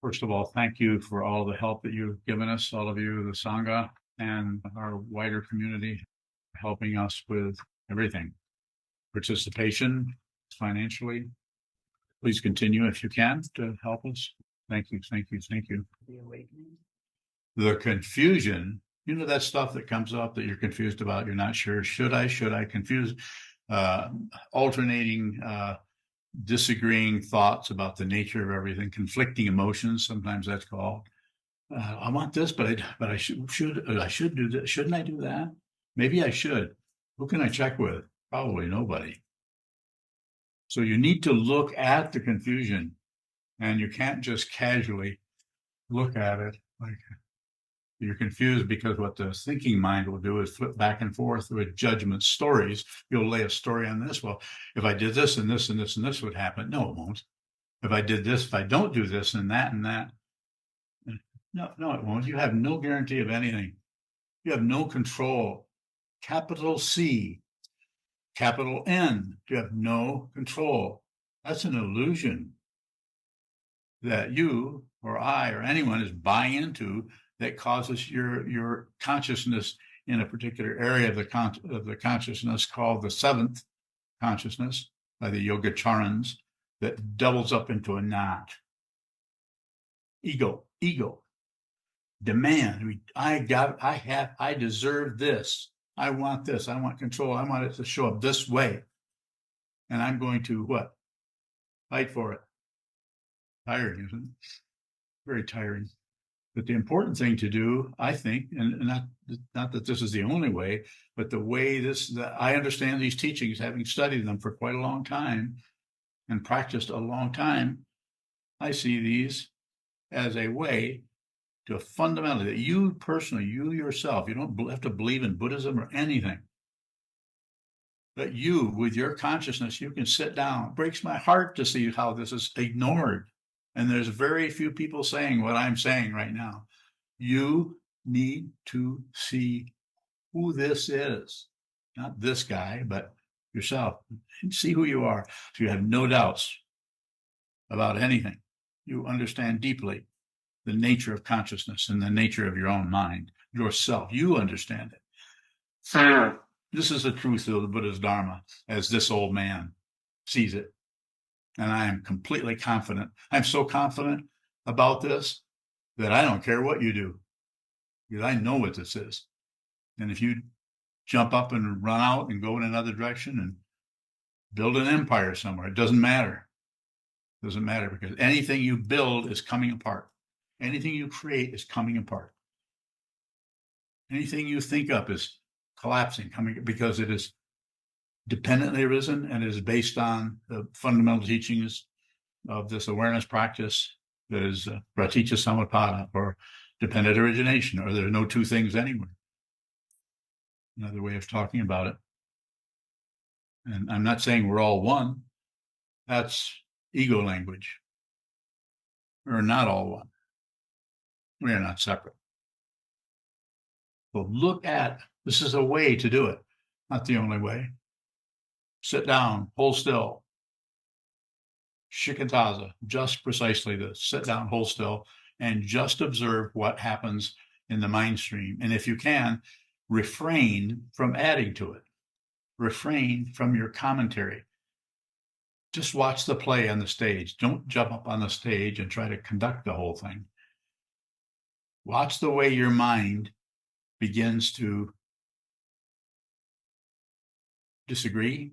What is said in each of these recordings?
First of all, thank you for all the help that you've given us, all of you, the Sangha, and our wider community, helping us with everything. Participation financially. Please continue if you can to help us. Thank you, thank you, thank you. The awakening. The confusion, that stuff that comes up that you're confused about, you're not sure, should I confuse, alternating, disagreeing thoughts about the nature of everything, conflicting emotions, sometimes that's called. I want this, but I should do this. Shouldn't I do that? Maybe I should. Who can I check with? Probably nobody. So you need to look at the confusion, and you can't just casually look at it like you're confused, because what the thinking mind will do is flip back and forth with judgment stories. You'll lay a story on this. Well, if I did this and this and this and this would happen. No, it won't. If I did this, if I don't do this and that and that. No, it won't. You have no guarantee of anything. You have no control. Capital C, capital N. You have no control. That's an illusion that you or I or anyone is buying into, that causes your consciousness in a particular area of the consciousness called the seventh consciousness by the Yogacharans, that doubles up into a knot. Ego, demand. I deserve this. I want this. I want control. I want it to show up this way. And I'm going to what? Fight for it. Tiring, isn't it? Very tiring. But the important thing to do, I think, and not that this is the only way, but the way I understand these teachings, having studied them for quite a long time and practiced a long time, I see these as a way to fundamentally, that you personally, you yourself, you don't have to believe in Buddhism or anything, but you, with your consciousness, you can sit down. It breaks my heart to see how this is ignored. And there's very few people saying what I'm saying right now. You need to see who this is, not this guy, but yourself. See who you are, so you have no doubts about anything. You understand deeply the nature of consciousness and the nature of your own mind, yourself. You understand it. This is the truth of the Buddha's Dharma as this old man sees it. And I am completely confident. I'm so confident about this that I don't care what you do, because I know what this is. And if you jump up and run out and go in another direction and build an empire somewhere, it doesn't matter. It doesn't matter, because anything you build is coming apart. Anything you create is coming apart. Anything you think up is collapsing, because it is dependently arisen and is based on the fundamental teachings of this awareness practice that is Praticca Samutpada, or dependent origination, or there are no two things anywhere. Another way of talking about it. And I'm not saying we're all one. That's ego language. We're not all one. We are not separate. So this is a way to do it, not the only way. Sit down, hold still. Shikantaza, just precisely this. Sit down, hold still, and just observe what happens in the mind stream. And if you can, refrain from adding to it. Refrain from your commentary. Just watch the play on the stage. Don't jump up on the stage and try to conduct the whole thing. Watch the way your mind begins to disagree,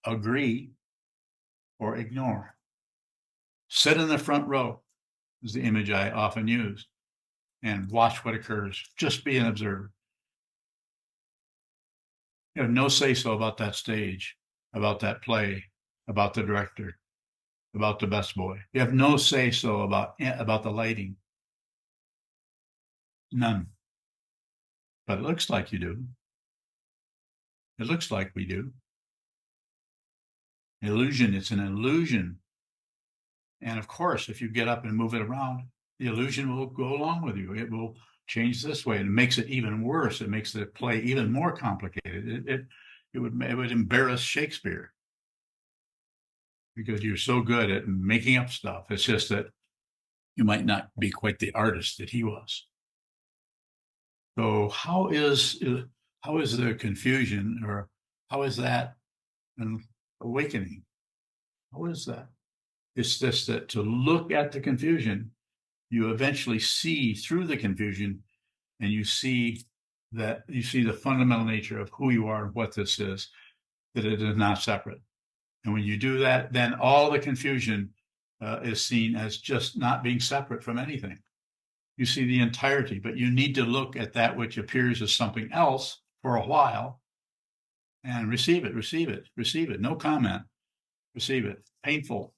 agree, or ignore. Sit in the front row is the image I often use, and watch what occurs. Just be an observer. You have no say-so about that stage, about that play, about the director, about the best boy. You have no say-so about the lighting. None. But it looks like you do. It looks like we do. Illusion, it's an illusion. And of course, if you get up and move it around, the illusion will go along with you. It will change this way, and it makes it even worse. It makes the play even more complicated. It would embarrass Shakespeare, because you're so good at making up stuff. It's just that You might not be quite the artist that he was. So how is the confusion, or how is that an awakening? How is that? It's just that to look at the confusion, you eventually see through the confusion, and you see the fundamental nature of who you are and what this is, that it is not separate. And when you do that, then all the confusion is seen as just not being separate from anything. You see the entirety, but you need to look at that which appears as something else for a while and receive it. No comment. Receive it. Painful,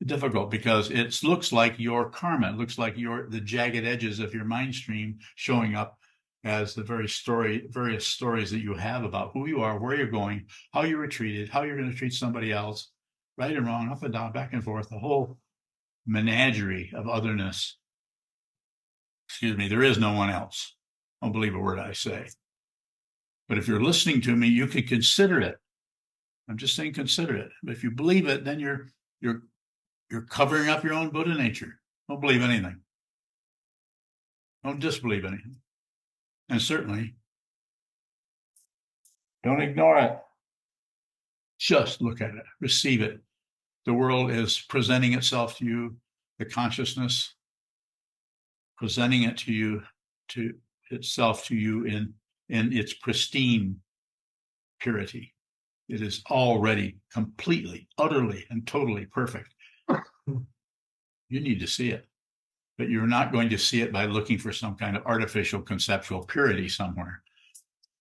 difficult, because it looks like your karma. It looks like the jagged edges of your mind stream showing up as the various stories that you have about who you are, where you're going, how you were treated, how you're going to treat somebody else, right and wrong, up and down, back and forth, the whole menagerie of otherness. Excuse me, there is no one else. Don't believe a word I say. But if you're listening to me, you can consider it. I'm just saying consider it. But if you believe it, then you're covering up your own Buddha nature. Don't believe anything. Don't disbelieve anything. And certainly, don't ignore it. Just look at it. Receive it. The world is presenting itself to you, the consciousness presenting it to you, to itself to you in its pristine purity. It is already completely, utterly, and totally perfect. You need to see it, but you're not going to see it by looking for some kind of artificial conceptual purity somewhere.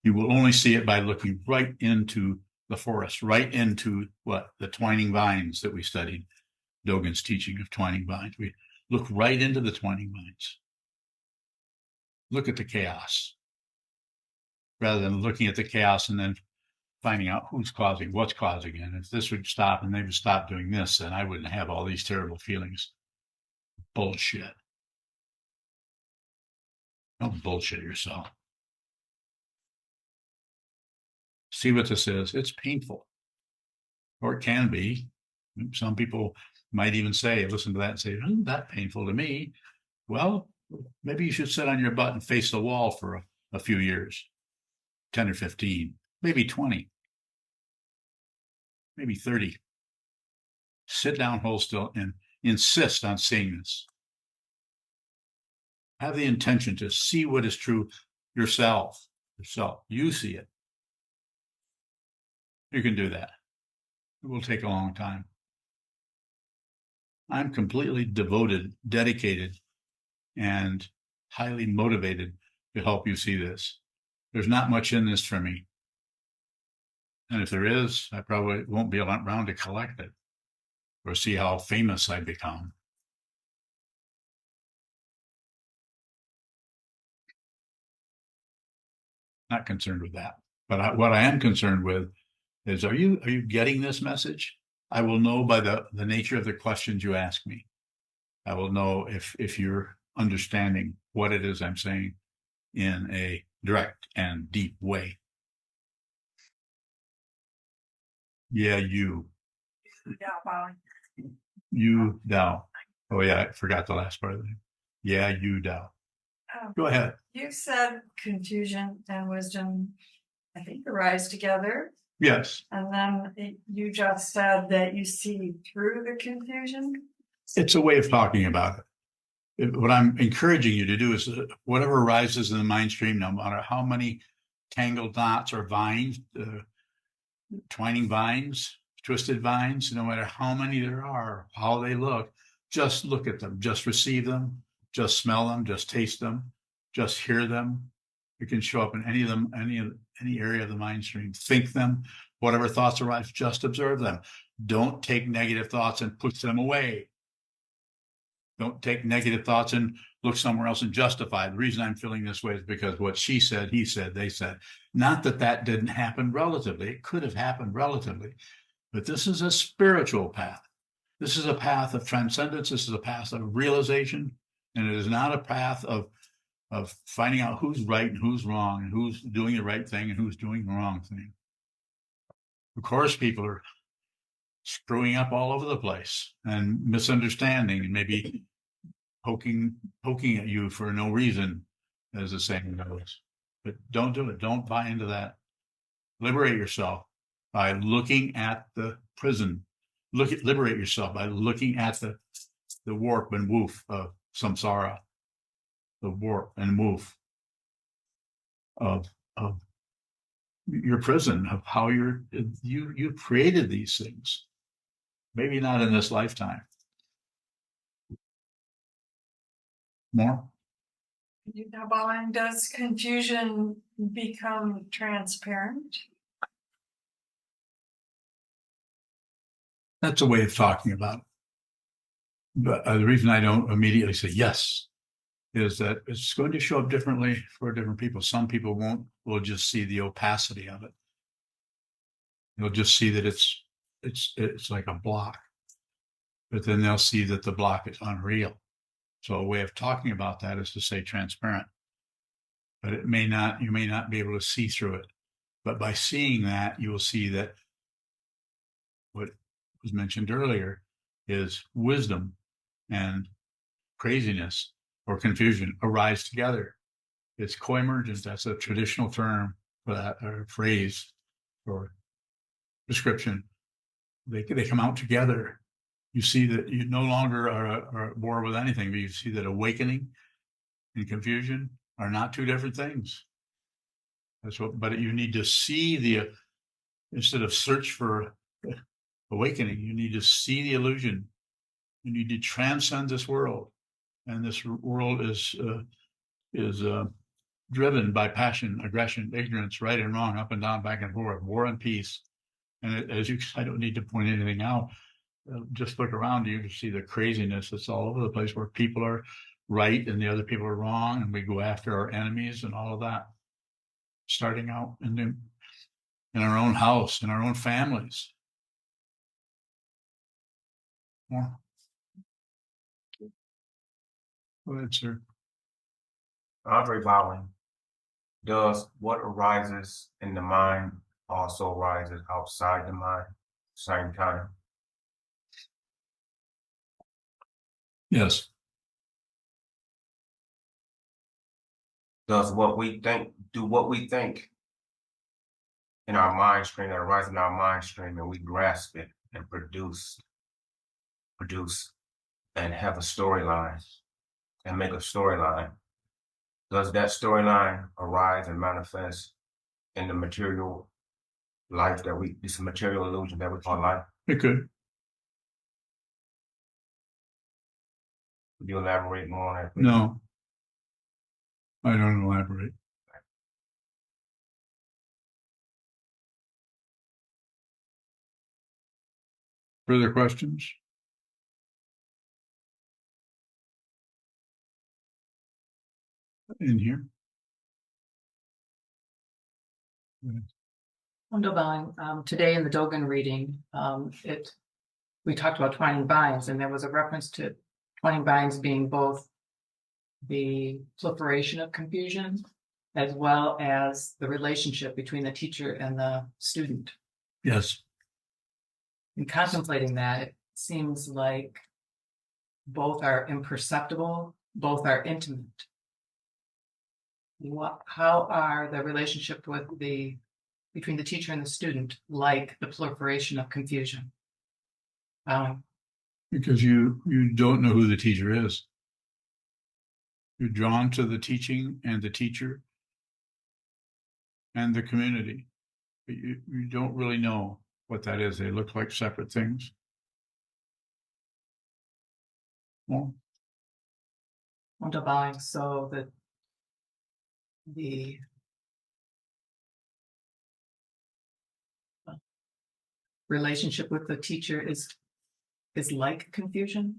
You will only see it by looking right into the forest, right into the twining vines that we studied, Dogen's teaching of twining vines. We look right into the twining vines. Look at the chaos, rather than looking at the chaos and then finding out who's causing, what's causing it. And if this would stop and they would stop doing this, then I wouldn't have all these terrible feelings. Bullshit. Don't bullshit yourself. See what this is. It's painful, or it can be. Some people might even listen to that and say, isn't that painful to me? Well, maybe you should sit on your butt and face the wall for a few years, 10 or 15, maybe 20, maybe 30. Sit down, hold still, and insist on seeing this. Have the intention to see what is true yourself. You see it. You can do that. It will take a long time. I'm completely devoted, dedicated, and highly motivated to help you see this. There's not much in this for me. And if there is, I probably won't be around to collect it or see how famous I become. Not concerned with that. But what I am concerned with is, are you getting this message? I will know by the nature of the questions you ask me. I will know if you're understanding what it is I'm saying in a direct and deep way. Yeah, you. You Dao. Oh yeah, I forgot the last part of it. Yeah, you Dao. Go ahead. You said confusion and wisdom, I think, arise together. Yes. And then you just said that you see through the confusion. It's a way of talking about it. What I'm encouraging you to do is whatever arises in the mind stream, no matter how many tangled knots or vines, twining vines, twisted vines, no matter how many there are, how they look, just look at them, just receive them, just smell them, just taste them, just hear them. It can show up in any of them, any area of the mind stream. Think them, whatever thoughts arise, just observe them. Don't take negative thoughts and push them away. Don't take negative thoughts and look somewhere else and justify. The reason I'm feeling this way is because what she said, he said, they said. Not that didn't happen relatively. It could have happened relatively. But this is a spiritual path. This is a path of transcendence. This is a path of realization. And it is not a path of finding out who's right and who's wrong and who's doing the right thing and who's doing the wrong thing. Of course, people are screwing up all over the place and misunderstanding and maybe poking at you for no reason, as the saying goes. But don't do it. Don't buy into that. Liberate yourself by looking at the prison. Liberate yourself by looking at the warp and woof of samsara, the warp and woof of your prison, of how you created these things. Maybe not in this lifetime. More? Now, Bowen, does confusion become transparent? That's a way of talking about it. But the reason I don't immediately say yes is that it's going to show up differently for different people. Some people will just see the opacity of it. They'll just see that it's like a block, but then they'll see that the block is unreal. So a way of talking about that is to say transparent, but you may not be able to see through it. But by seeing that, you will see that what was mentioned earlier is wisdom and craziness or confusion arise together. It's co-emergence. That's a traditional term for that, or phrase or description. They come out together. You see that you no longer are at war with anything, but you see that awakening and confusion are not two different things. But you need to see instead of search for awakening, you need to see the illusion. You need to transcend this world. And this world is driven by passion, aggression, ignorance, right and wrong, up and down, back and forth, war and peace. And I don't need to point anything out. Just look around you to see the craziness that's all over the place, where people are right and the other people are wrong, and we go after our enemies and all of that. Starting out in our own house, in our own families. More. Go ahead, sir. Andre Bowling, does what arises in the mind also arises outside the mind, same time? Yes. Does what we think in our mind stream that arises in our mind stream, and we grasp it and produce and have a storyline and make a storyline? Does that storyline arise and manifest in the material life this material illusion that we call life? It could. Would you elaborate more on that, please? No. I don't elaborate. Further questions? In here? Today in the Dogen reading, we talked about twining vines, and there was a reference to twining vines being both the proliferation of confusion as well as the relationship between the teacher and the student. Yes. In contemplating that, it seems like both are imperceptible, both are intimate. How are the relationship between the teacher and the student like the proliferation of confusion? Because you don't know who the teacher is. You're drawn to the teaching and the teacher and the community, but you don't really know what that is. They look like separate things. Well, So that the relationship with the teacher is like confusion,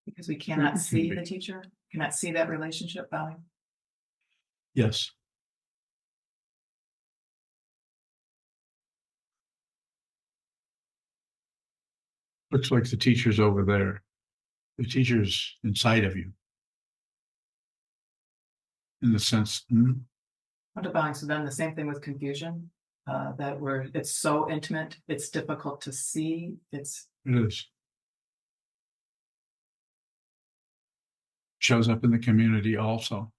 because we cannot see the teacher, cannot see that relationship. Yes. Looks like the teacher's over there. The teacher's inside of you. In the sense. So then the same thing with confusion, it's so intimate, it's difficult to see. It is. shows up in the community also.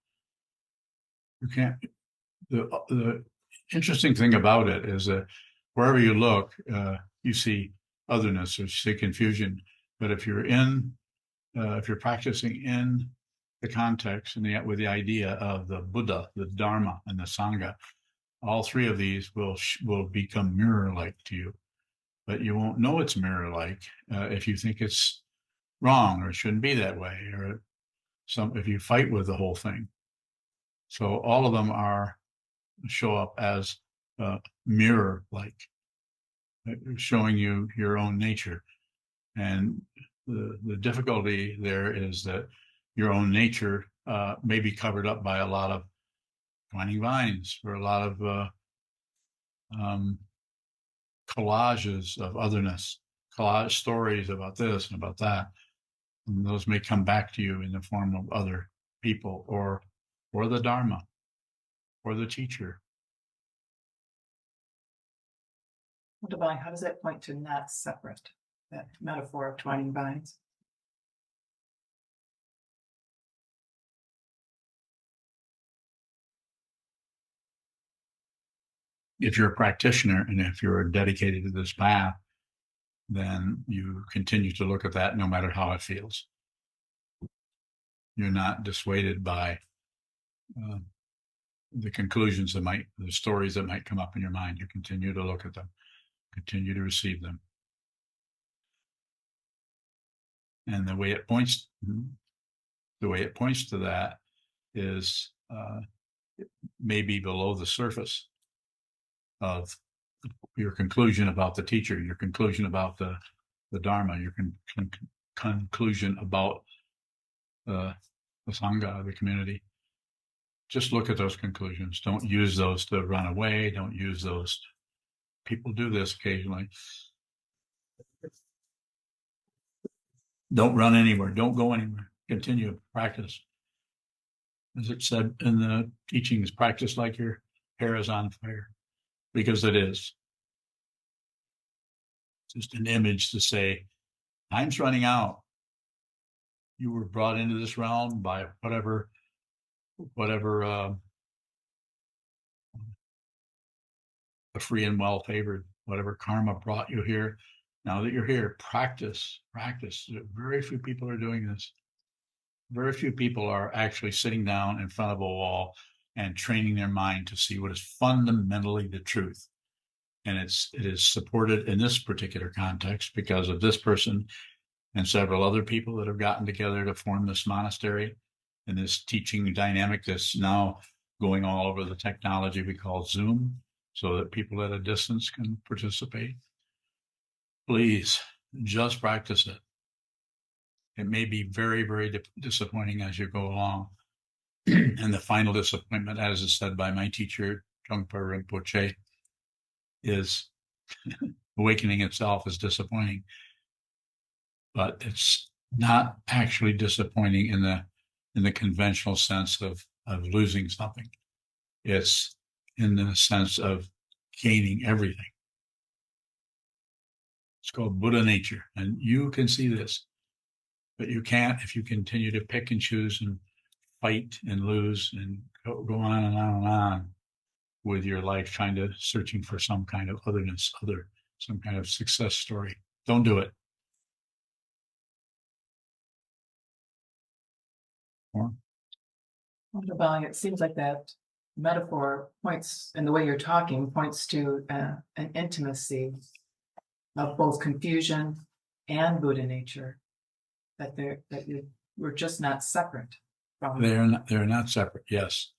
You can't, the interesting thing about it is that wherever you look, you see otherness or you see confusion. But if you're practicing in the context and with the idea of the Buddha, the Dharma, and the Sangha, all three of these will become mirror-like to you. But you won't know it's mirror-like if you think it's wrong or it shouldn't be that way, or if you fight with the whole thing. So all of them show up as mirror-like, showing you your own nature. And the difficulty there is that your own nature may be covered up by a lot of twining vines or a lot of collages of otherness, collage stories about this and about that. And those may come back to you in the form of other people or the Dharma or the teacher. What about, how does that point to not separate, that metaphor of twining vines? If you're a practitioner and if you're dedicated to this path, then you continue to look at that no matter how it feels. You're not dissuaded by the conclusions the stories that might come up in your mind. You continue to look at them, continue to receive them. And the way it points to that is maybe below the surface of your conclusion about the teacher, your conclusion about the Dharma, your conclusion about the Sangha, the community. Just look at those conclusions. Don't use those to run away. Don't use those. People do this occasionally. Don't run anywhere. Don't go anywhere. Continue to practice. As it said in the teachings, practice like your hair is on fire, because it is. It's just an image to say, time's running out. You were brought into this realm by whatever the free and well favored, whatever karma brought you here. Now that you're here, practice. Very few people are doing this. Very few people are actually sitting down in front of a wall and training their mind to see what is fundamentally the truth. And it is supported in this particular context because of this person and several other people that have gotten together to form this monastery and this teaching dynamic that's now going all over the technology we call Zoom, so that people at a distance can participate. Please, just practice it. It may be very, very disappointing as you go along. And the final disappointment, as is said by my teacher, Trungpa Rinpoche, is awakening itself is disappointing. But it's not actually disappointing in the conventional sense of losing something. It's in the sense of gaining everything. It's called Buddha nature, and you can see this, but you can't if you continue to pick and choose and fight and lose and go on and on and on with your life, searching for some kind of otherness, some kind of success story. Don't do it. More? It seems like that metaphor points, and the way you're talking points to an intimacy of both confusion and Buddha nature, that we're just not separate from. They're not separate, yes,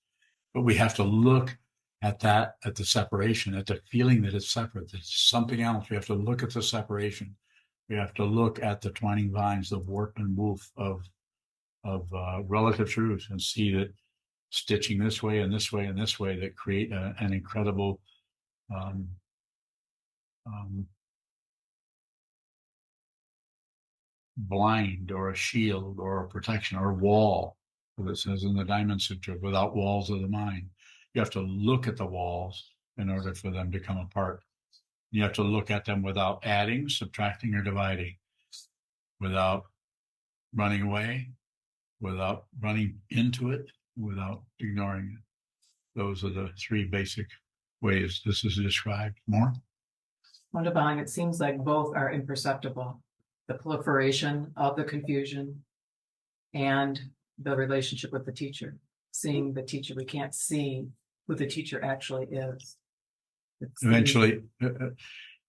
but we have to look at that, at the separation, at the feeling that it's separate. It's something else. We have to look at the separation. We have to look at the twining vines, the warp and woof of relative truth, and see that stitching this way and this way and this way that create an incredible blind or a shield or a protection or a wall, as it says in the Diamond Sutra, without walls of the mind. You have to look at the walls in order for them to come apart. You have to look at them without adding, subtracting, or dividing, without running away, without running into it, without ignoring it. Those are the three basic ways this is described. More? Wonderbang, it seems like both are imperceptible. The proliferation of the confusion and the relationship with the teacher. Seeing the teacher, we can't see who the teacher actually is. Eventually,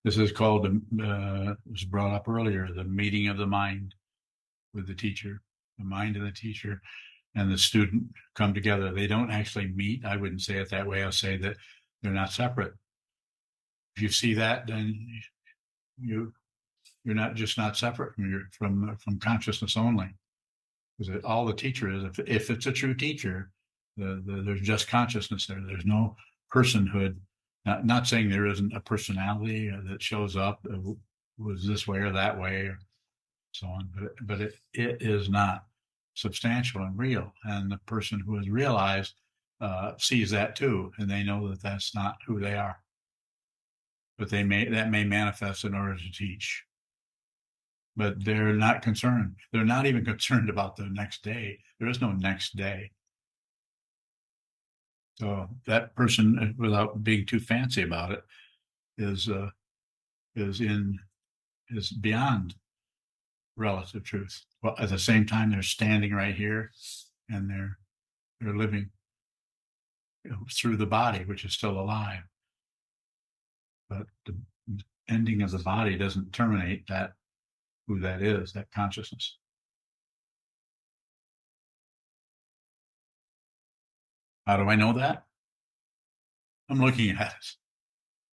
this is called, was brought up earlier, the meeting of the mind with the teacher. The mind of the teacher and the student come together. They don't actually meet. I wouldn't say it that way. I'll say that they're not separate. If you see that, then you're not just not separate from consciousness only. Because all the teacher is, if it's a true teacher, there's just consciousness there. There's no personhood. Not saying there isn't a personality that shows up, was this way or that way, or so on. But it is not substantial and real. And the person who has realized sees that too, and they know that that's not who they are. But that may manifest in order to teach. But they're not concerned. They're not even concerned about the next day. There is no next day. So that person, without being too fancy about it, is beyond relative truth. Well, at the same time, they're standing right here, and they're living through the body, which is still alive. But the ending of the body doesn't terminate that, who that is, that consciousness. How do I know that? I'm looking at it.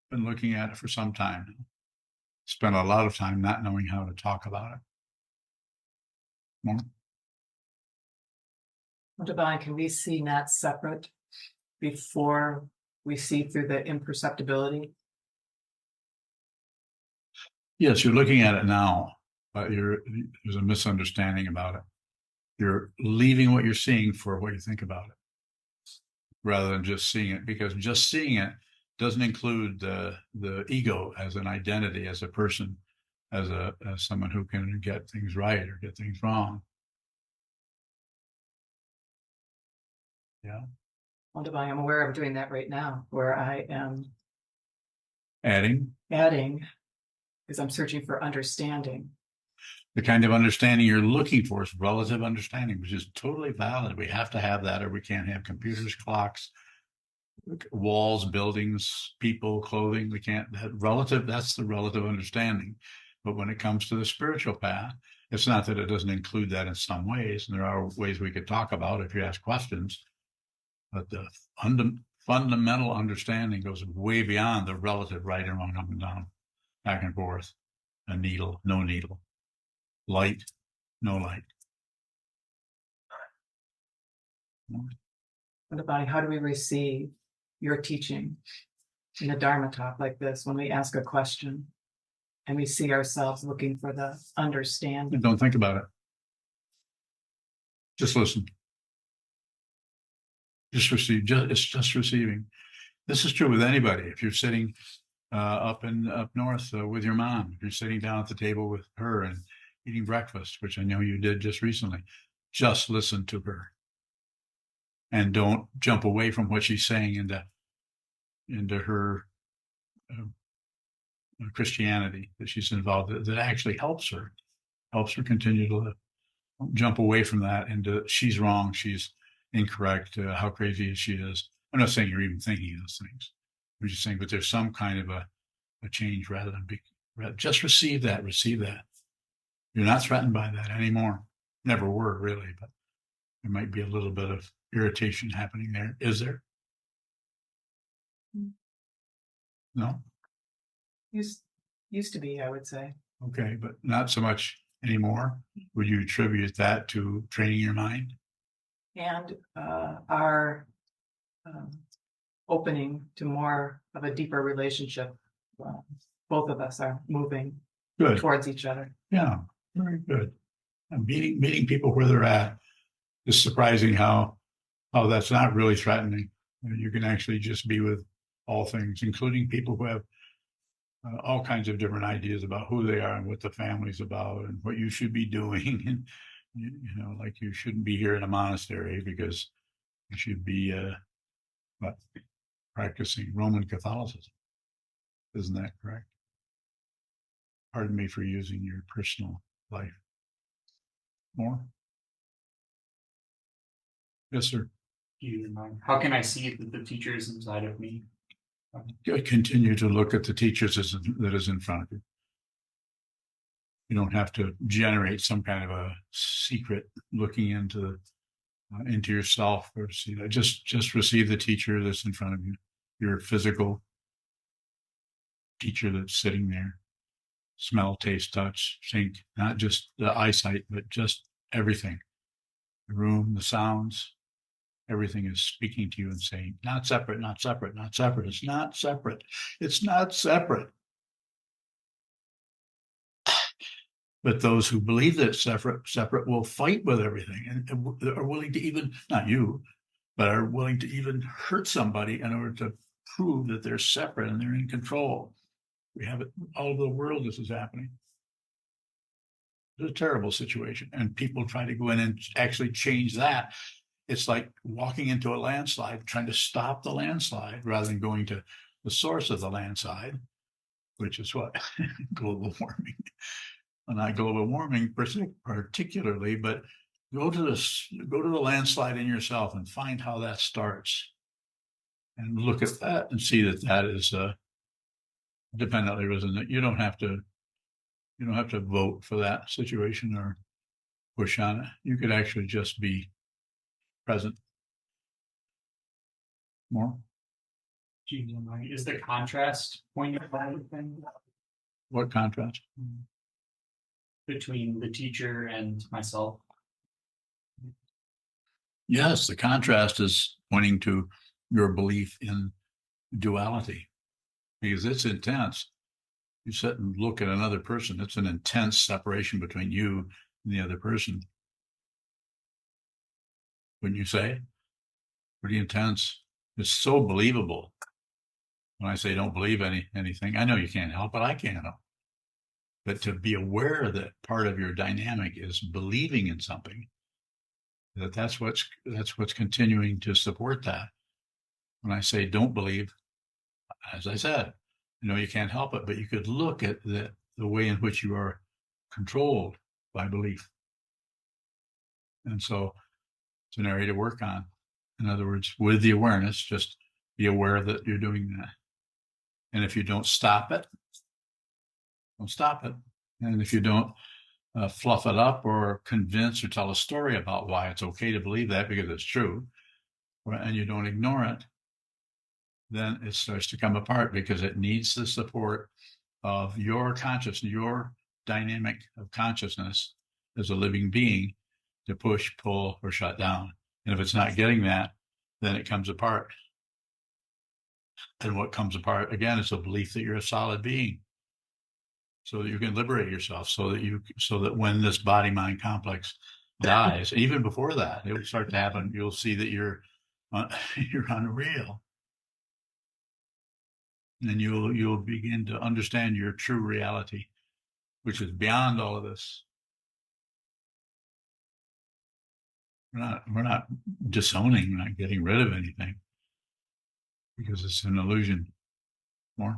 Been looking at it for some time now. Spent a lot of time not knowing how to talk about it. More? Divine, can we see not separate before we see through the imperceptibility? Yes, you're looking at it now, but there's a misunderstanding about it. You're leaving what you're seeing for what you think about it, rather than just seeing it, because just seeing it doesn't include the ego as an identity, as a person, as someone who can get things right or get things wrong. Yeah. Well, Divine, I'm aware of doing that right now, where I am Adding because I'm searching for understanding. the kind of understanding you're looking for is relative understanding, which is totally valid. We have to have that, or we can't have computers, clocks, walls, buildings, people, clothing. We can't. That's the relative understanding. But when it comes to the spiritual path, it's not that it doesn't include that in some ways, and there are ways we could talk about if you ask questions. But the fundamental understanding goes way beyond the relative right and wrong, up and down, back and forth, a needle, no needle, light, no light. Divine, how do we receive your teaching in a Dharma talk like this when we ask a question and we see ourselves looking for the understanding? And don't think about it. Just listen. Just receive. It's just receiving. This is true with anybody. If you're sitting up north with your mom, if you're sitting down at the table with her and eating breakfast, which I know you did just recently, just listen to her, and don't jump away from what she's saying into her Christianity that she's involved in, that actually helps her continue to live. Don't jump away from that into she's wrong, she's incorrect, how crazy she is. I'm not saying you're even thinking those things. We're just saying, but there's some kind of a change rather than just receive that. You're not threatened by that anymore. Never were, really, but there might be a little bit of irritation happening there. Is there? No? Used to be, I would say. Okay, but not so much anymore. Would you attribute that to training your mind? And our opening to more of a deeper relationship. Both of us are moving Good. towards each other. Yeah, very good. And meeting people where they're at is surprising how that's not really threatening. You can actually just be with all things, including people who have all kinds of different ideas about who they are and what the family's about and what you should be doing and you know, like you shouldn't be here in a monastery because you should be what, practicing Roman Catholicism. Isn't that correct? Pardon me for using your personal life. More? Yes, sir. How can I see that the teacher is inside of me? Continue to look at the teachers that is in front of you. You don't have to generate some kind of a secret looking into yourself or see that. Just receive the teacher that's in front of you, your physical teacher that's sitting there. Smell, taste, touch, think, not just the eyesight, but just everything. The room, the sounds, everything is speaking to you and saying, not separate, not separate, not separate. It's not separate. It's not separate. But those who believe that it's separate will fight with everything and are willing to even, not you, but are willing to even hurt somebody in order to prove that they're separate and they're in control. We have it all over the world. This is happening. It's a terrible situation. And people try to go in and actually change that. It's like walking into a landslide, trying to stop the landslide rather than going to the source of the landslide, which is what? Global warming. Well, not global warming particularly, but go to the landslide in yourself and find how that starts. And look at that and see that is dependently risen. That you don't have to vote for that situation or push on it. You could actually just be present. More? Is the contrast pointed out anything What contrast? between the teacher and myself? Yes, the contrast is pointing to your belief in duality because it's intense. You sit and look at another person. It's an intense separation between you and the other person. Wouldn't you say? Pretty intense. It's so believable. When I say don't believe anything, I know you can't help it. I can't help. But to be aware that part of your dynamic is believing in something, that's what's continuing to support that. When I say don't believe, as I said, you know, you can't help it, but you could look at the way in which you are controlled by belief. And so it's an area to work on. In other words, with the awareness, just be aware that you're doing that. And if you don't stop it, don't stop it. And if you don't fluff it up or convince or tell a story about why it's okay to believe that because it's true, and you don't ignore it, then it starts to come apart because it needs the support of your consciousness, your dynamic of consciousness as a living being to push, pull, or shut down. And if it's not getting that, then it comes apart. And what comes apart, again, is a belief that you're a solid being so that you can liberate yourself, so that when this body-mind complex dies, even before that, it will start to happen. You'll see that you're unreal. And you'll begin to understand your true reality, which is beyond all of this. We're not disowning, we're not getting rid of anything because it's an illusion. More?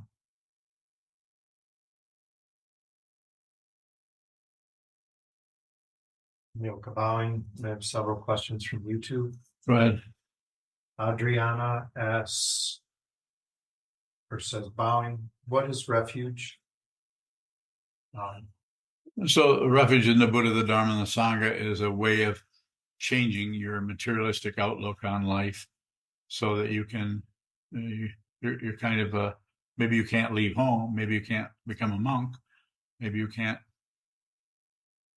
Neil Kabowing. I have several questions from YouTube. Go ahead. Adriana asks, or says, bowing, what is refuge? So refuge in the Buddha, the Dharma, and the Sangha is a way of changing your materialistic outlook on life so that you can, you're kind of, maybe you can't leave home, maybe you can't become a monk, maybe you can't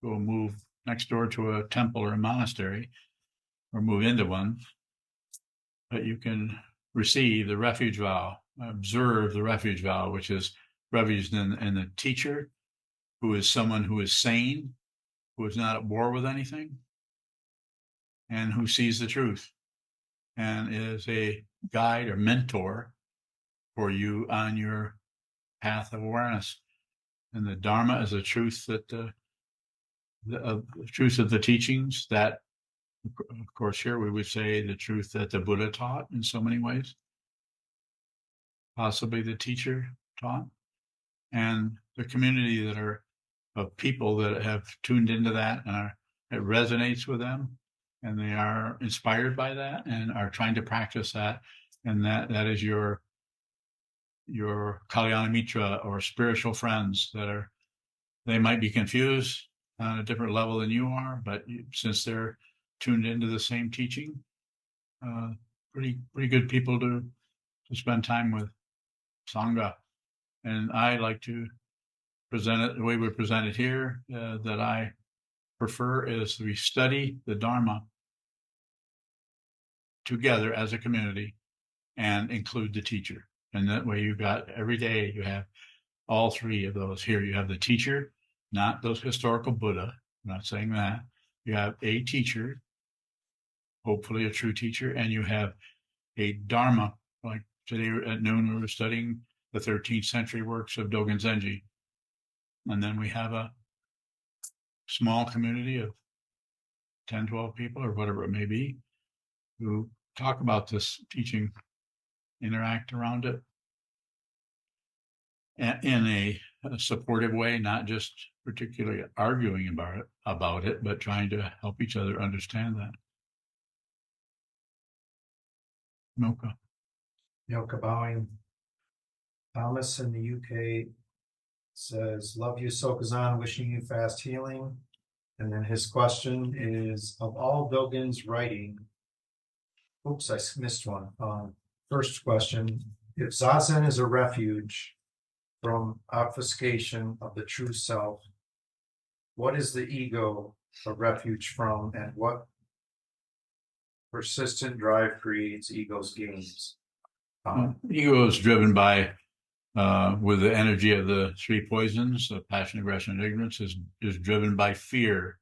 go move next door to a temple or a monastery or move into one, but you can receive the refuge vow, observe the refuge vow, which is refuge in the teacher, who is someone who is sane, who is not at war with anything, and who sees the truth and is a guide or mentor for you on your path of awareness. And the Dharma is a truth that the truth of the teachings that, of course, here we would say the truth that the Buddha taught in so many ways, possibly the teacher taught, and the community that are of people that have tuned into that and it resonates with them, and they are inspired by that and are trying to practice that, and that is your Kalyana Mitra or spiritual friends they might be confused on a different level than you are, but since they're tuned into the same teaching, pretty good people to spend time with. Sangha. And I like to present it the way we present it here, that I prefer is we study the Dharma together as a community and include the teacher. And that way you've got every day you have all three of those. Here you have the teacher, not those historical Buddha. I'm not saying that. You have a teacher, hopefully a true teacher, and you have a Dharma. Like today at noon, we were studying the 13th century works of Dogen Zenji. And then we have a small community of 10, 12 people or whatever it may be who talk about this teaching, interact around it in a supportive way, not just particularly arguing about it, but trying to help each other understand that. Milka. Yoka bowing. Thomas in the UK says, love you, Sokuzan, wishing you fast healing. And then his question is, of all Dogen's writing, oops, I missed one. First question, if Zazen is a refuge from obfuscation of the true self, what is the ego a refuge from, and what persistent drive creates ego's gains? Ego is driven by with the energy of the three poisons of passion, aggression, and ignorance is driven by fear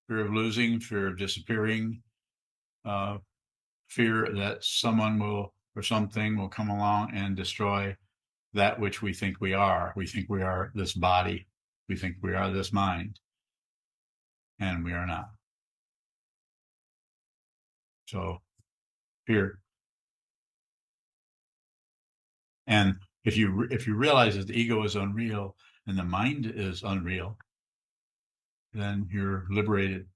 of losing, fear of disappearing, fear that someone will or something will come along and destroy that which we think we are. We think we are this body. We think we are this mind, and we are not. So fear. And if you realize that the ego is unreal and the mind is unreal, then you're liberated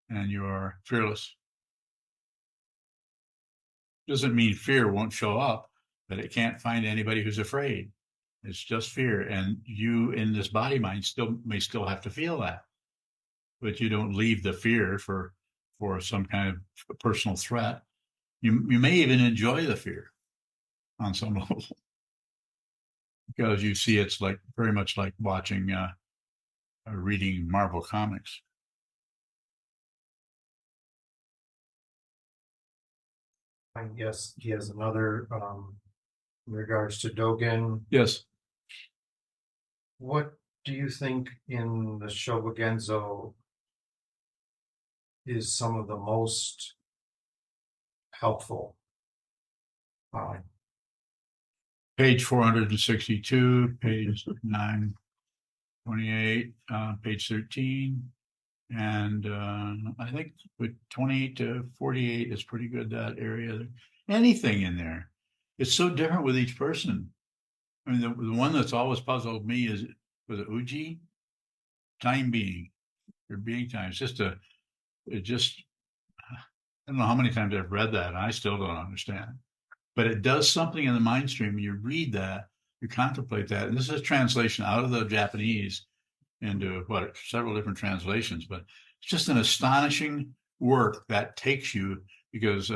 and you are fearless. Doesn't mean fear won't show up, but it can't find anybody who's afraid. It's just fear. And you in this body mind may still have to feel that, but you don't leave the fear for some kind of personal threat. You may even enjoy the fear on some level, because you see it's like very much like watching reading Marvel comics. Yes, he has another in regards to Dogen. Yes. What do you think in the Shobogenzo is some of the most helpful? Page 462, page 928, page 13. And I think with 28 to 48 is pretty good, that area. Anything in there. It's so different with each person. I mean, the one that's always puzzled me is with the Uji, time being, or being time. I don't know how many times I've read that, and I still don't understand. But it does something in the mind stream. You read that, you contemplate that. And this is a translation out of the Japanese into several different translations, but it's just an astonishing work that takes you, because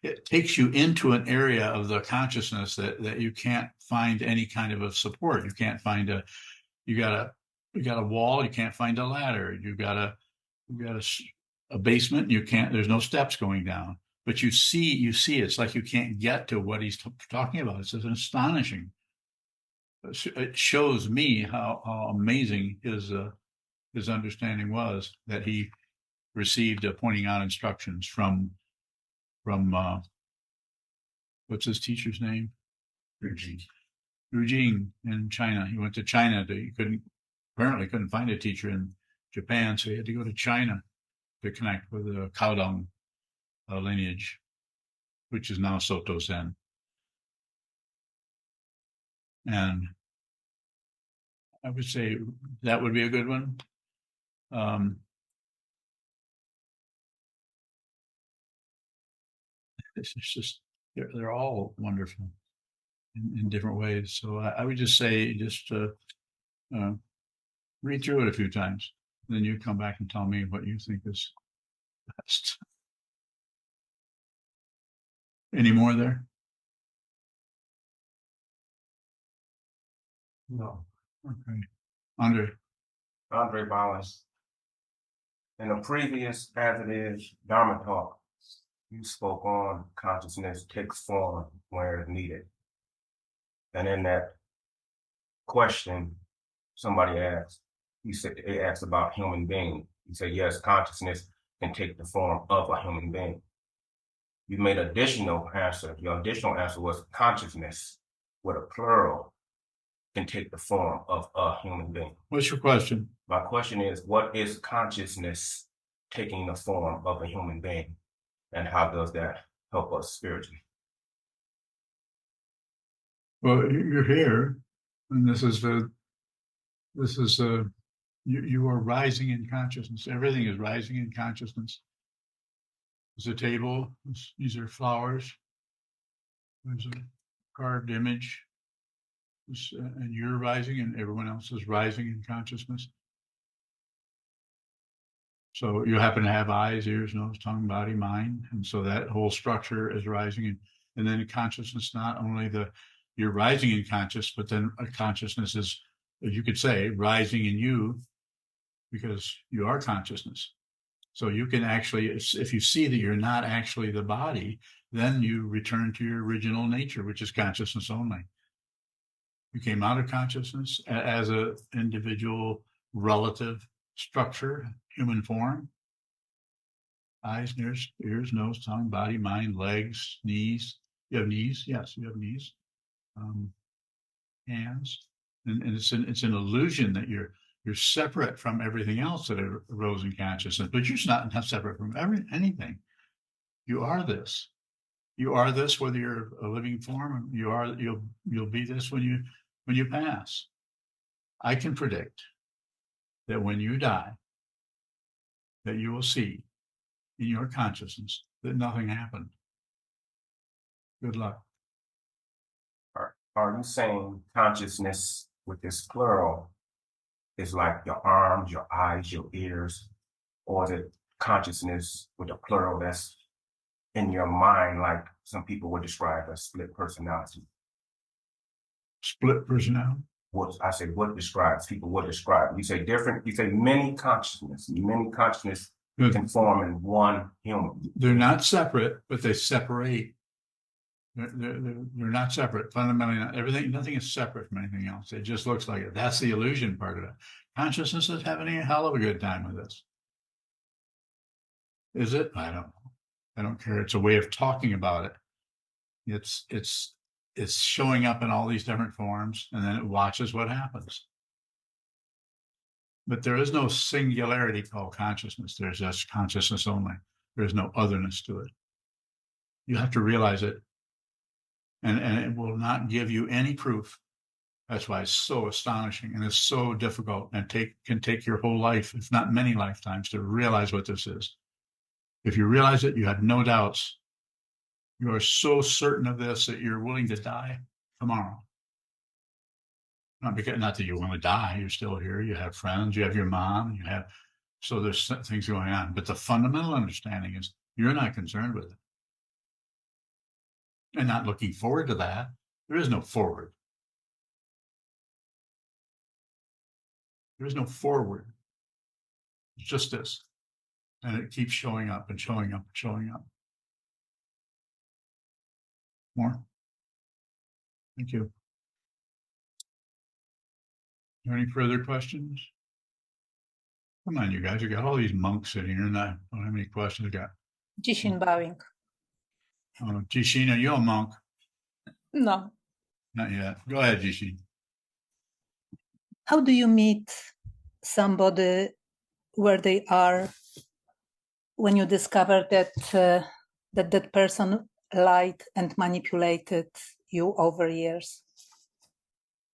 it takes you into an area of the consciousness that you can't find any kind of a support. You can't find you got a wall, you can't find a ladder. You got a basement, there's no steps going down, but you see it's like you can't get to what he's talking about. It's an astonishing. It shows me how amazing his understanding was, that he received pointing out instructions from what's his teacher's name? Rujing in China. He went to China. He couldn't apparently couldn't find a teacher in Japan, so he had to go to China to connect with the cow dung lineage, which is now Soto Zen. And I would say that would be a good one. It's just they're all wonderful in different ways. So I would just say just read through it a few times, then you come back and tell me what you think is best. Any more there? No. Okay, Andre. Andre Bowers. In a previous As It Is Dharma talk, you spoke on consciousness takes form where it's needed. And in that question, somebody asked, they asked about human being. You said, yes, consciousness can take the form of a human being. You made additional answer. Your additional answer was consciousness with a plural can take the form of a human being. What's your question? My question is, what is consciousness taking the form of a human being? And how does that help us spiritually? Well, you're here, and you are rising in consciousness. Everything is rising in consciousness. There's a table. These are flowers. There's a carved image. And you're rising, and everyone else is rising in consciousness. So you happen to have eyes, ears, nose, tongue, body, mind, and so that whole structure is rising. And then consciousness, not only you're rising in consciousness, but then a consciousness is, you could say, rising in you, because you are consciousness. So you can actually, if you see that you're not actually the body, then you return to your original nature, which is consciousness only. You came out of consciousness as an individual relative structure, human form. Eyes, ears, nose, tongue, body, mind, legs, knees. You have knees? Yes, you have knees. Hands. And it's an illusion that you're separate from everything else that arose in consciousness, but you're not separate from anything. You are this. You are this, whether you're a living form. You'll be this when you pass. I can predict that when you die, that you will see in your consciousness that nothing happened. Good luck. Are you saying consciousness with this plural is like your arms, your eyes, your ears, or is it consciousness with a plural that's in your mind, like some people would describe as split personality? Split personality? What describes, people would describe. You say many consciousness can form in one human. They're not separate, but they separate. They're not separate. Fundamentally, nothing is separate from anything else. It just looks like it. That's the illusion part of it. Consciousness is having a hell of a good time with this. Is it? I don't know. I don't care. It's a way of talking about it. It's showing up in all these different forms, and then it watches what happens. But there is no singularity called consciousness. There's just consciousness only. There's no otherness to it. You have to realize it. And it will not give you any proof. That's why it's so astonishing and it's so difficult and can take your whole life, if not many lifetimes, to realize what this is. If you realize it, you have no doubts. You are so certain of this that you're willing to die tomorrow. Not that you want to die, you're still here, you have friends, you have your mom, so there's things going on. But the fundamental understanding is you're not concerned with it. And not looking forward to that. There is no forward. There is no forward. It's just this. And it keeps showing up and showing up and showing up. More? Thank you. Are there any further questions? Come on, you guys. You got all these monks sitting here, and I don't have any questions. I got Jishin bowing. Jishin, are you a monk? No. Not yet. Go ahead, Jishin. How do you meet somebody where they are when you discover that that person lied and manipulated you over years?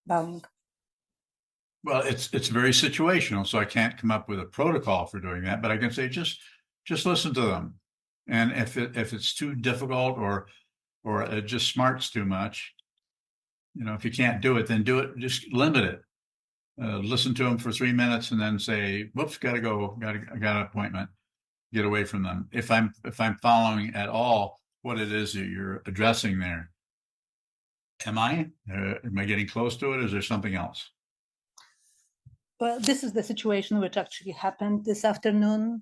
Bowing. Well, it's very situational, so I can't come up with a protocol for doing that, but I can say just listen to them. And if it's too difficult or it just smarts too much, if you can't do it, then do it, just limit it. Listen to them for 3 minutes and then say, whoops, gotta go, I got an appointment, get away from them. If I'm following at all what it is that you're addressing there. Am I getting close to it? Or is there something else? Well, this is the situation which actually happened this afternoon.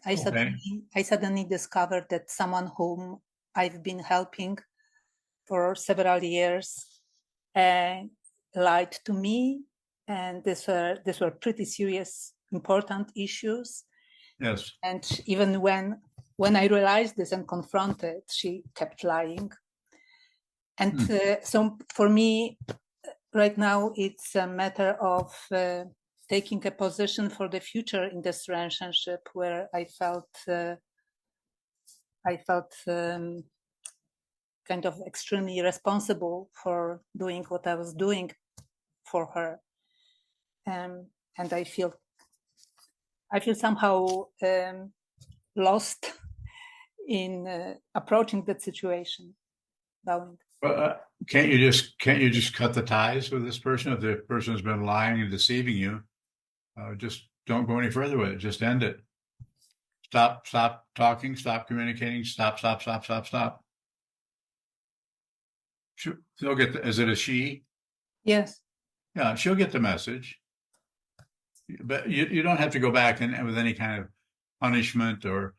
I suddenly discovered that someone whom I've been helping for several years lied to me, and these were pretty serious, important issues. Yes. And even when I realized this and confronted, she kept lying. And so for me, right now, it's a matter of taking a position for the future in this relationship, where I felt kind of extremely responsible for doing what I was doing for her, and I feel somehow lost in approaching that situation. Can't you just cut the ties with this person? If the person has been lying and deceiving you, just don't go any further with it. Just end it. Stop talking, stop communicating, stop. She'll get is it a she? Yes. Yeah, she'll get the message. But you don't have to go back and with any kind of punishment or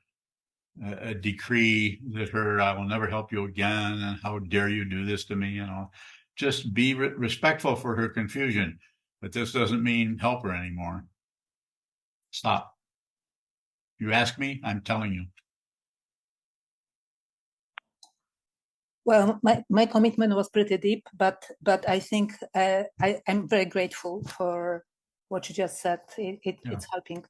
a decree that I will never help you again, and how dare you do this to me, just be respectful for her confusion, but this doesn't mean help her anymore. Stop. You ask me, I'm telling you. Well, my commitment was pretty deep, but I think I'm very grateful for what you just said. It's helping.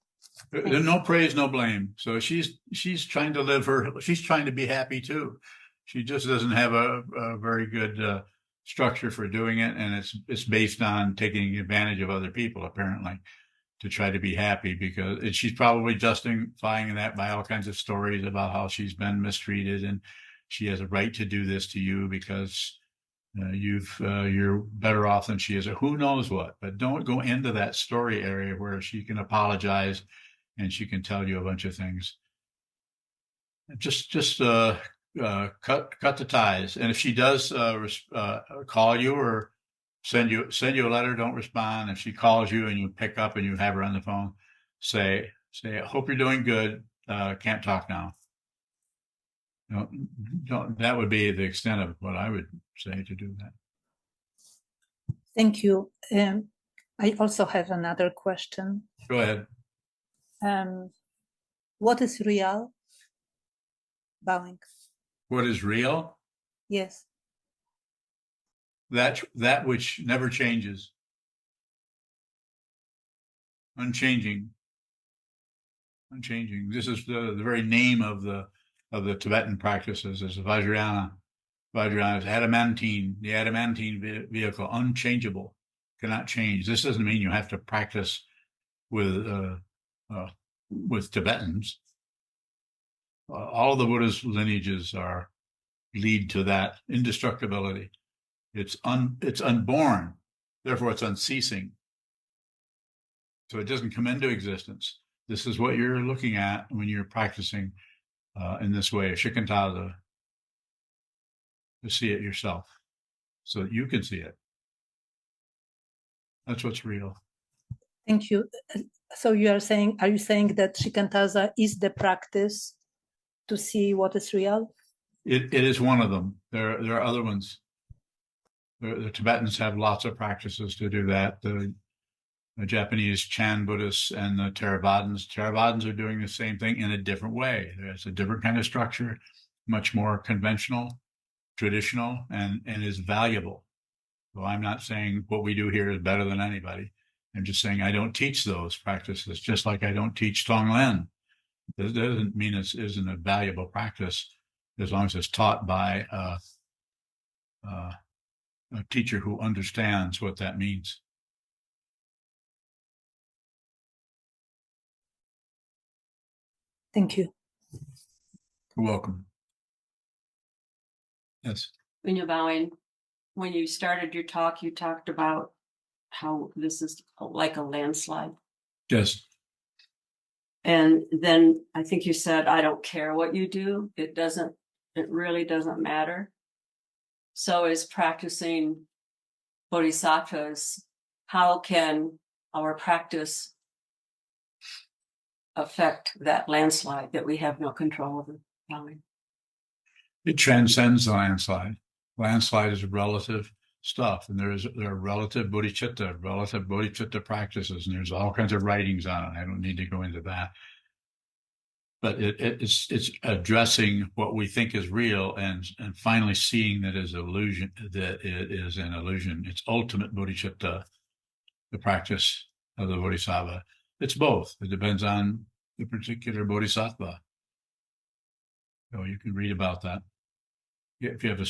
There's no praise, no blame. So she's trying to she's trying to be happy too. She just doesn't have a very good structure for doing it, and it's based on taking advantage of other people, apparently, to try to be happy, because she's probably justifying that by all kinds of stories about how she's been mistreated and she has a right to do this to you because you're better off than she is, or who knows what. But don't go into that story area where she can apologize and she can tell you a bunch of things. Just cut the ties. And if she does call you or send you a letter, don't respond. If she calls you and you pick up and you have her on the phone, say, I hope you're doing good. Can't talk now. That would be the extent of what I would say to do that. Thank you. I also have another question. Go ahead. What is real? Bowing. What is real? Yes. That which never changes. Unchanging. This is the very name of the Tibetan practices, is Vajrayana. Vajrayana is adamantine, the adamantine vehicle, unchangeable, cannot change. This doesn't mean you have to practice with Tibetans. All of the Buddha's lineages lead to that indestructibility. It's unborn, therefore it's unceasing. So it doesn't come into existence. This is what you're looking at when you're practicing in this way, shikantaza, to see it yourself, so that you can see it. That's what's real. Thank you. So are you saying that shikantaza is the practice to see what is real? It is one of them. There are other ones. The Tibetans have lots of practices to do that. The Japanese Chan Buddhists and the Theravadins are doing the same thing in a different way. It's a different kind of structure, much more conventional, traditional, and is valuable. So I'm not saying what we do here is better than anybody. I'm just saying I don't teach those practices, just like I don't teach Tonglen. That doesn't mean it isn't a valuable practice as long as it's taught by a teacher who understands what that means. Thank you. You're welcome. Yes. When you're bowing, when you started your talk, you talked about how this is like a landslide. Yes. And then I think you said, I don't care what you do. It really doesn't matter. So is practicing bodhisattvas, how can our practice affect that landslide that we have no control over? It transcends the landslide. Landslide is relative stuff, and there are relative bodhicitta practices, and there's all kinds of writings on it. I don't need to go into that. But it's addressing what we think is real and finally seeing that is illusion, that it is an illusion. It's ultimate bodhicitta, the practice of the bodhisattva. It's both. It depends on the particular bodhisattva. So you can read about that if you have a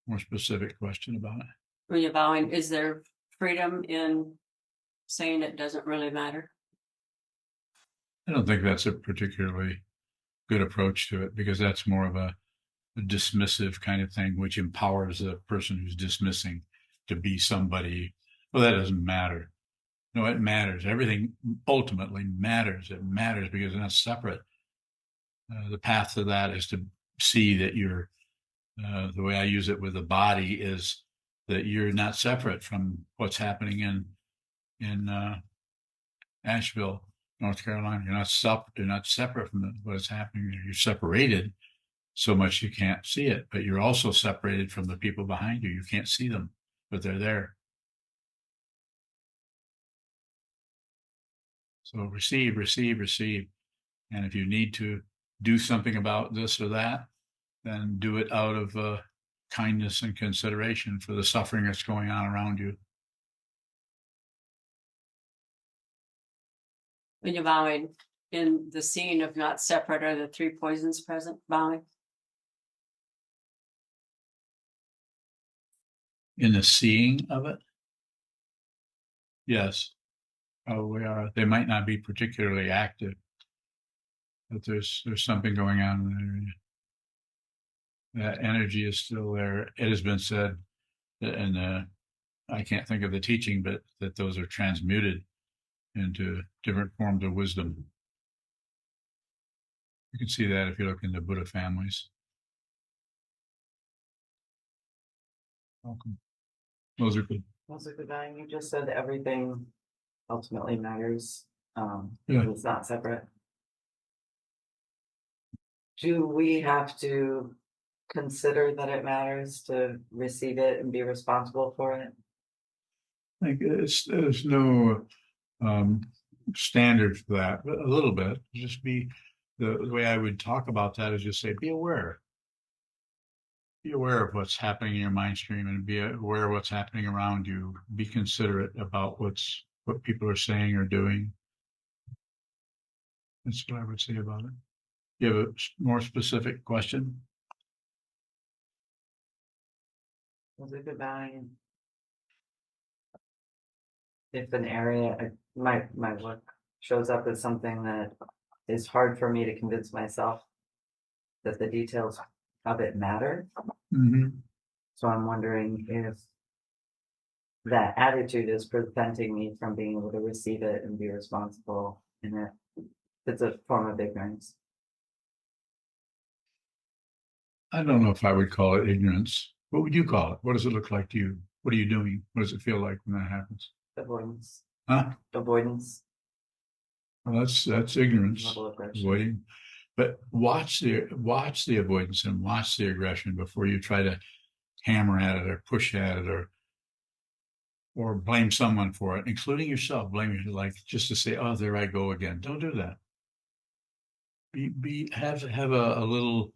more specific question about it. When you're bowing, is there freedom in saying it doesn't really matter? I don't think that's a particularly good approach to it, because that's more of a dismissive kind of thing, which empowers the person who's dismissing to be somebody. Well, that doesn't matter. No, it matters. Everything ultimately matters. It matters because it's not separate. The path to that is to see that you're, the way I use it with the body is that you're not separate from what's happening in Asheville, North Carolina. You're not separate from what's happening. You're separated so much you can't see it, but you're also separated from the people behind you. You can't see them, but they're there. So receive, receive, receive. And if you need to do something about this or that, then do it out of kindness and consideration for the suffering that's going on around you. When you're bowing, in the scene of not separate, are the three poisons present bowing? In the seeing of it? Yes. Oh, we are. They might not be particularly active, but there's something going on in there. That energy is still there. It has been said that, and I can't think of the teaching, but that those are transmuted into different forms of wisdom. You can see that if you look into Buddha families. Welcome. Those are good. You just said everything ultimately matters. Yeah. It's not separate. Do we have to consider that it matters to receive it and be responsible for it? Like there's no standard for that, but a little bit. Just be the way I would talk about that is just say, be aware. Be aware of what's happening in your mind stream and be aware of what's happening around you. Be considerate about what people are saying or doing. That's what I would say about it. You have a more specific question? If an area, my work shows up as something that is hard for me to convince myself that the details of it matter. Mm-hmm. So I'm wondering if that attitude is preventing me from being able to receive it and be responsible in it. It's a form of ignorance. I don't know if I would call it ignorance. What would you call it? What does it look like to you? What are you doing? What does it feel like when that happens? Avoidance. Huh? Avoidance. Well, that's ignorance. Level of aggression. Avoiding. But watch the avoidance and watch the aggression before you try to hammer at it or push at it or blame someone for it, including yourself. Blame you, like just to say, "Oh, there I go again." Don't do that. Have a little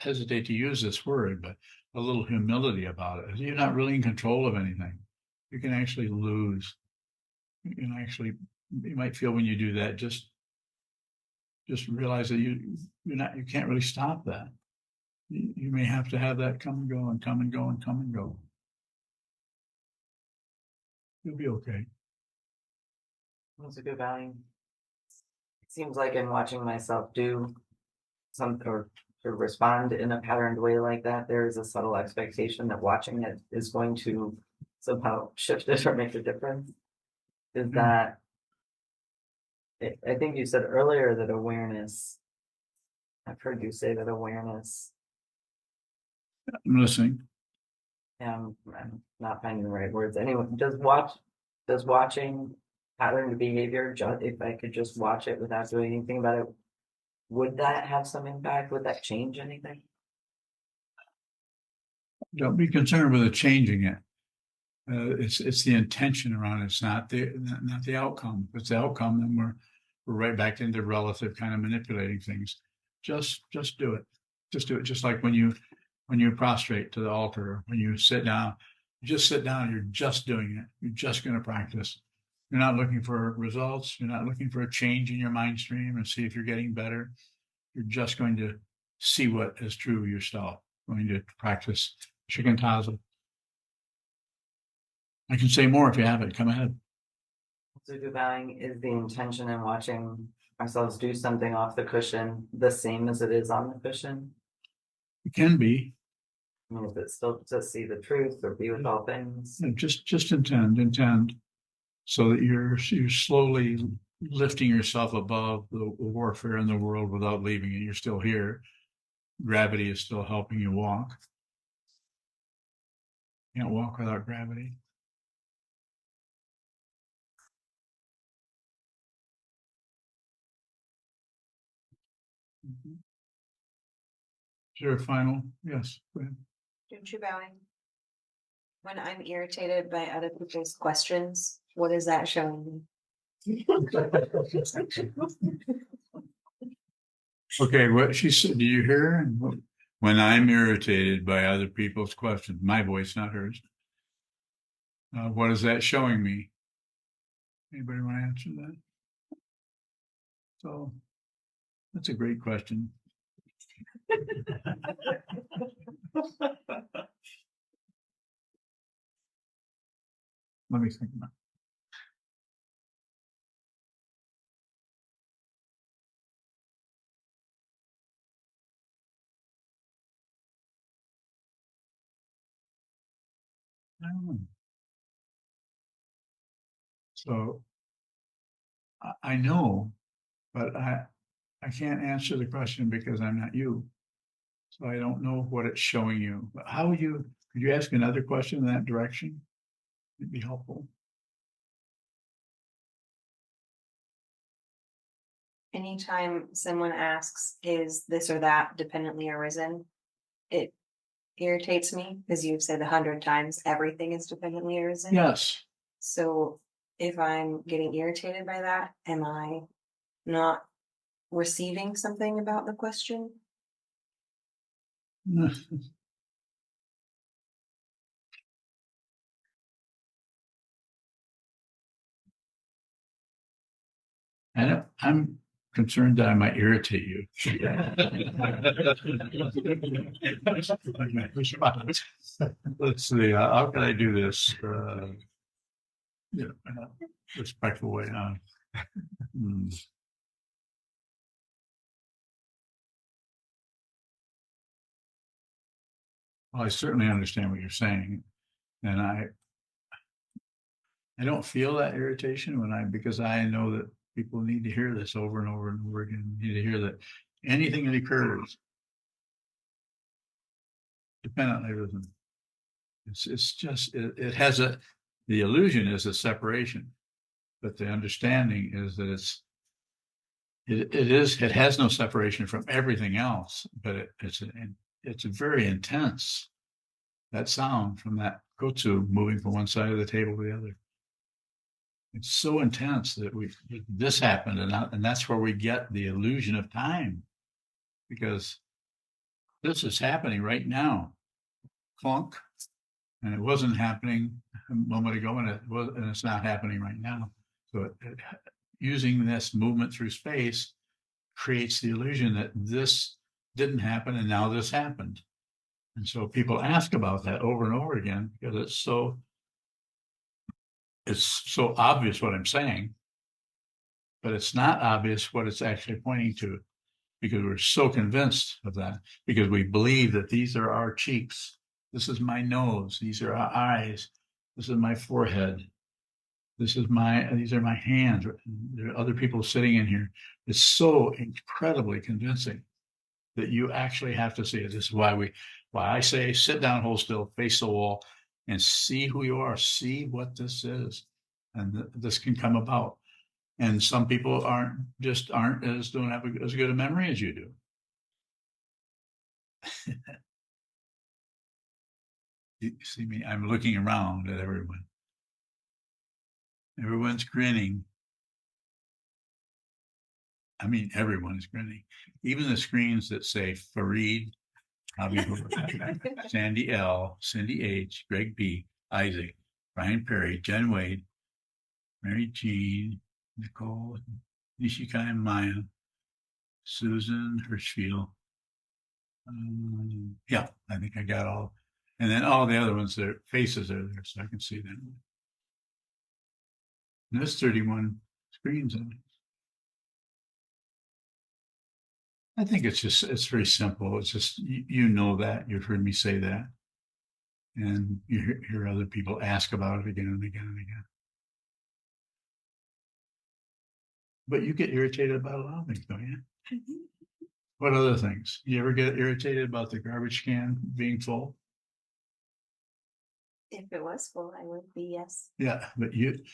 hesitate to use this word, but a little humility about it. You're not really in control of anything. You can actually lose. You can actually, you might feel when you do that, just realize that you can't really stop that. You may have to have that come and go and come and go and come and go. You'll be okay. That's a good value. It seems like in watching myself do something or to respond in a patterned way like that, there is a subtle expectation that watching it is going to somehow shift it or make a difference. Is that I think you said earlier that awareness, I've heard you say that awareness, I'm listening. I'm not finding the right words. Anyway, does watching patterned behavior, if I could just watch it without doing anything about it, would that have some impact? Would that change anything? Don't be concerned with it changing it. It's the intention around it. It's not the outcome. If it's the outcome, then we're right back into relative kind of manipulating things. Just do it. Just do it. Just like when you prostrate to the altar, when you sit down, you just sit down. You're just doing it. You're just going to practice. You're not looking for results. You're not looking for a change in your mind stream and see if you're getting better. You're just going to see what is true of yourself. Going to practice shikantaza. I can say more if you have it. Come ahead. Sokuzan, is the intention in watching ourselves do something off the cushion the same as it is on the cushion? It can be. I mean, is it still to see the truth or be with all things? Just intend, so that you're slowly lifting yourself above the warfare in the world without leaving it. You're still here. Gravity is still helping you walk. You can't walk without gravity. Is there a final? Yes. Go ahead. Don't bowing. When I'm irritated by other people's questions, what is that showing me? Okay, what she said, do you hear? When I'm irritated by other people's questions, my voice, not hers. What is that showing me? Anybody want to answer that? So that's a great question. Let me think about it. I don't know. So I know, but I can't answer the question because I'm not you. So I don't know what it's showing you. But could you ask another question in that direction? It'd be helpful. Anytime someone asks, is this or that dependently arisen? It irritates me because you've said 100 times everything is dependently arisen. Yes. So if I'm getting irritated by that, am I not receiving something about the question? I'm concerned that I might irritate you. Let's see. How can I do this? In a respectful way. Well, I certainly understand what you're saying, and I don't feel that irritation because I know that people need to hear this over and over and over again. Need to hear that anything that occurs dependently arisen. It's just it has the illusion is a separation, but the understanding is that it has no separation from everything else, but it's very intense. That sound from that kotsu moving from one side of the table to the other. It's so intense that this happened, and that's where we get the illusion of time, because This is happening right now. Clunk. And it wasn't happening a moment ago, and it's not happening right now. So using this movement through space creates the illusion that this didn't happen and now this happened. And so people ask about that over and over again because it's so obvious what I'm saying, but it's not obvious what it's actually pointing to, because we're so convinced of that, because we believe that these are our cheeks. This is my nose. These are our eyes. This is my forehead. These are my hands. There are other people sitting in here. It's so incredibly convincing that you actually have to see it. This is why I say, sit down, hold still, face the wall, and see who you are. See what this is, and this can come about. And some people don't have as good a memory as you do. You see me? I'm looking around at everyone. Everyone's grinning. I mean, everyone is grinning. Even the screens that say Fareed, Sandy L, Cindy H, Greg B, Isaac, Brian Perry, Jen Wade, Mary Jean, Nicole, Nishika and Maya, Susan Hirschfield. Yeah, I think I got all. And then all the other ones, their faces are there, so I can see them. And there's 31 screens on it. I think it's very simple. It's just, you know that, you've heard me say that. And you hear other people ask about it again and again and again. But you get irritated about a lot of things, don't you? What other things? You ever get irritated about the garbage can being full? If it was full, I would be, yes. Yeah, but you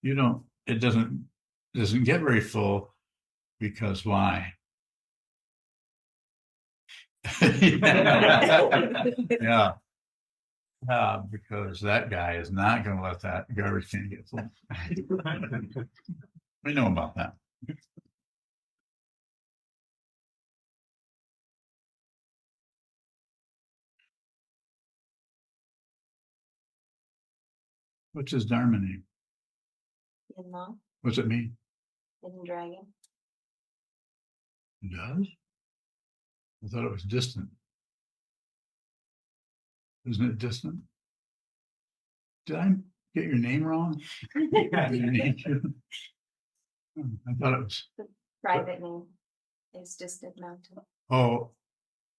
don't, it doesn't get very full, because why? Yeah. Because that guy is not going to let that garbage can get full. We know about that. What's his Dharma name? In-law, What's it mean? hidden dragon. It does? I thought it was distant. Isn't it distant? Did I get your name wrong? I thought it was. The private name is Distant Mountain. Oh,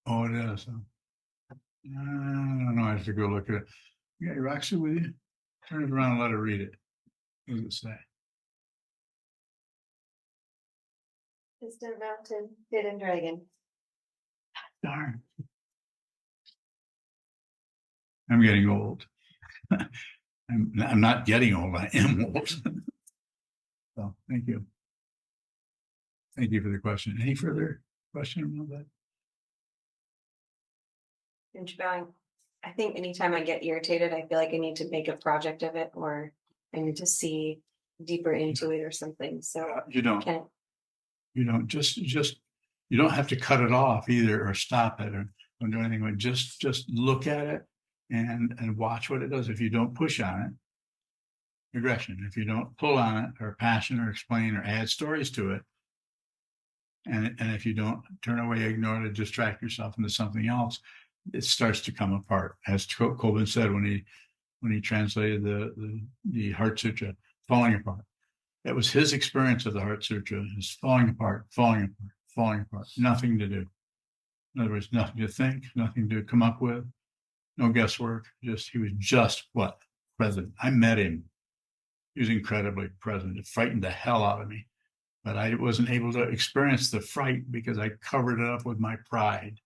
it is. I don't know. I have to go look at it. You got your Roxy with you? Turn it around and let her read it. What does it say? Distant Mountain, hidden dragon. Darn. I'm getting old. I'm not getting old. I am old. So thank you. Thank you for the question. Any further question about that? I think anytime I get irritated, I feel like I need to make a project of it, or I need to see deeper into it or something. So You don't. can You don't just you don't have to cut it off either, or stop it, or do anything. But just look at it and watch what it does. If you don't push on it, aggression. If you don't pull on it, or passion, or explain, or add stories to it, and if you don't turn away, ignore it, or distract yourself into something else, it starts to come apart. As Kobun said when he translated the Heart Sutra, falling apart. That was his experience of the Heart Sutra, is falling apart, falling apart, falling apart. Nothing to do. In other words, nothing to think, nothing to come up with, no guesswork. He was just what? Present. I met him. He was incredibly present. It frightened the hell out of me. But I wasn't able to experience the fright because I covered it up with my pride.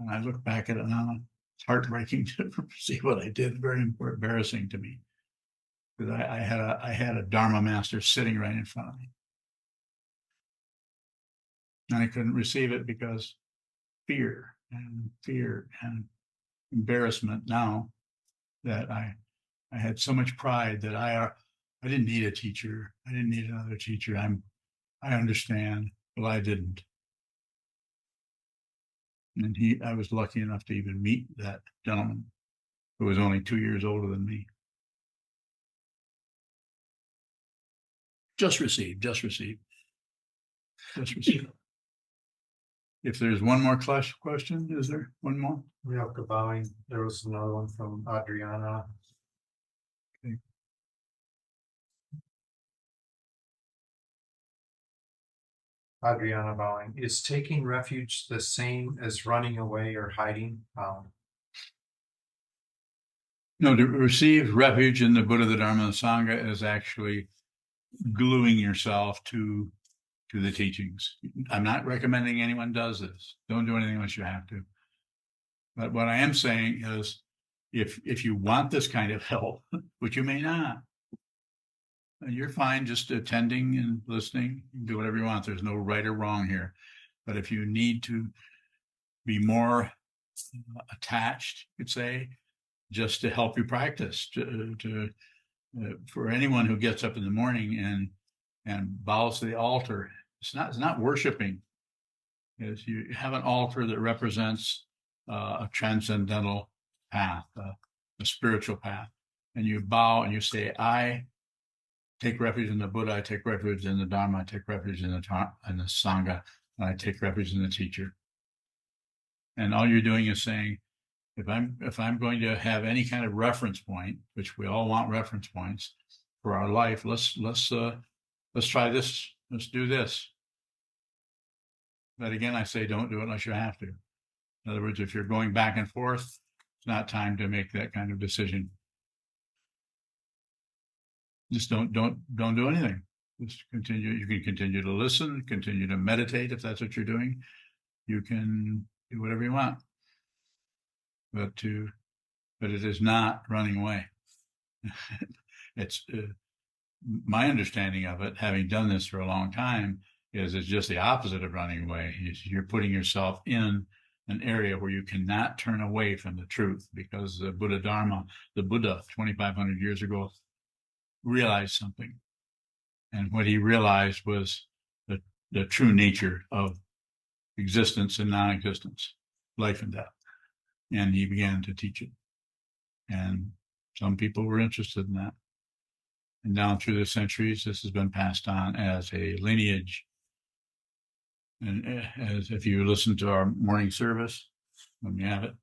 And I look back at it now, it's heartbreaking to see what I did. Very embarrassing to me. Because I had a Dharma master sitting right in front of me. And I couldn't receive it because fear and embarrassment now that I had so much pride that I didn't need a teacher. I didn't need another teacher. I understand. Well, I didn't. And I was lucky enough to even meet that gentleman who was only 2 years older than me. Just received. If there's one more question, is there one more? Milka bowing. There was another one from Adriana. Okay. Adriana bowing. Is taking refuge the same as running away or hiding? No, to receive refuge in the Buddha, the Dharma, and the Sangha is actually gluing yourself to the teachings. I'm not recommending anyone does this. Don't do anything unless you have to. But what I am saying is, if you want this kind of help, which you may not, you're fine just attending and listening. You can do whatever you want. There's no right or wrong here. But if you need to be more attached, you could say, just to help you practice, for anyone who gets up in the morning and bows to the altar, it's not worshiping. Is you have an altar that represents a transcendental path, a spiritual path, and you bow and you say, I take refuge in the Buddha, I take refuge in the Dharma, I take refuge in the Sangha, and I take refuge in the teacher. And all you're doing is saying, if I'm going to have any kind of reference point, which we all want reference points for our life, let's try this. Let's do this. But again, I say don't do it unless you have to. In other words, if you're going back and forth, it's not time to make that kind of decision. Just don't do anything. Just continue. You can continue to listen, continue to meditate if that's what you're doing. You can do whatever you want. But it is not running away. It's my understanding of it, having done this for a long time, is it's just the opposite of running away. You're putting yourself in an area where you cannot turn away from the truth, because the Buddha Dharma, the Buddha 2,500 years ago, realized something. And what he realized was the true nature of existence and non-existence, life and death. And he began to teach it. And some people were interested in that. And down through the centuries, this has been passed on as a lineage. And as if you listen to our morning service, when we have it,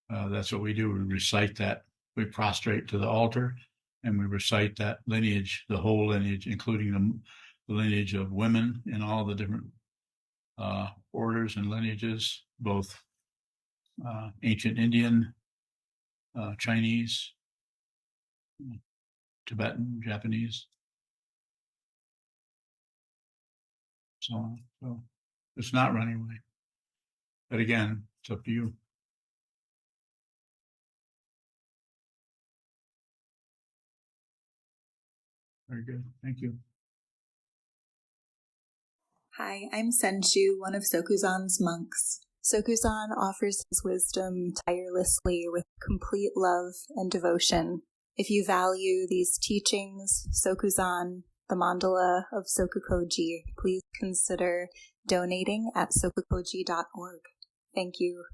that's what we do. We recite that. We prostrate to the altar, and we recite that lineage, the whole lineage, including the lineage of women in all the different orders and lineages, both ancient Indian, Chinese, Tibetan, Japanese, so on. So it's not running away. But again, it's up to you. Very good. Thank you. Hi, I'm Senshu, one of Sokuzan's monks. Sokuzan offers his wisdom tirelessly with complete love and devotion. If you value these teachings, Sokuzan, the mandala of SokukoJi, please consider donating at sokukoji.org. Thank you.